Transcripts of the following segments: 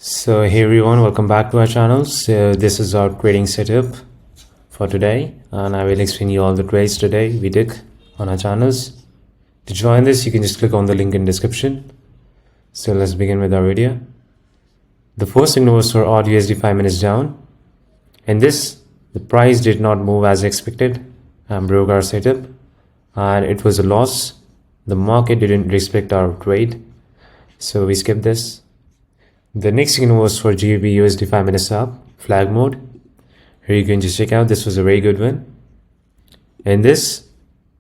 So hey everyone, welcome back to our channel. So this is our trading setup for today, and I will explain you all the trades today we did on our channels. To join this, you can just click on the link in description. So let's begin with our video. The first signal was for odd USD 5 minutes down. In this, the price did not move as expected and broke our setup, and it was a loss. The market didn't respect our trade, so we skipped this. The next signal was for GBP USD 5 minutes up, flag mode. Here you can just check out, this was a very good one. And this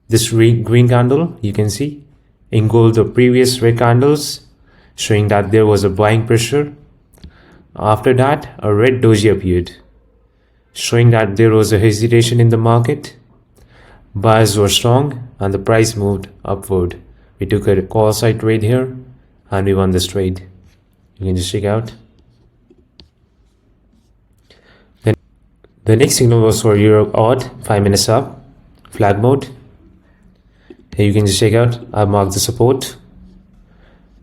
green candle, you can see, engulfed the previous red candles, showing that there was a buying pressure. After that, a red doji appeared, showing that there was a hesitation in the market. Buyers were strong and the price moved upward. We took a call side trade here and we won this trade. You can just check out. Then the next signal was for Euro odd 5 minutes up, flag mode. Here you can just check out, I marked the support.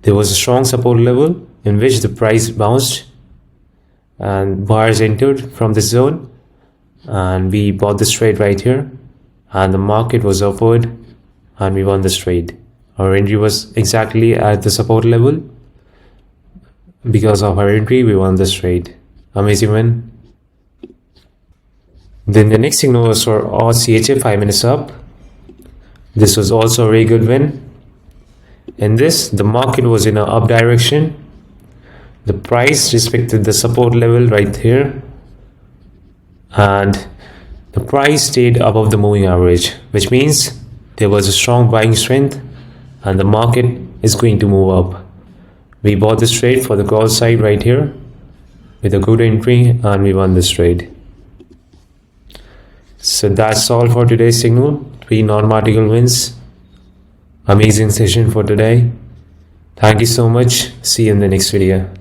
There was a strong support level in which the price bounced and buyers entered from this zone, and we bought this trade right here, and the market was upward and we won this trade. Our entry was exactly at the support level. Because of our entry, we won this trade. Amazing win. Then the next signal was for odd CHF 5 minutes up. This was also a very good win. In this, the market was in an up direction. The price respected the support level right here, and the price stayed above the moving average, which means there was a strong buying strength and the market is going to move up. We bought this trade for the call side right here with a good entry, and we won this trade. So that's all for today's signal. 3 non-article wins. Amazing session for today. Thank you so much. See you in the next video.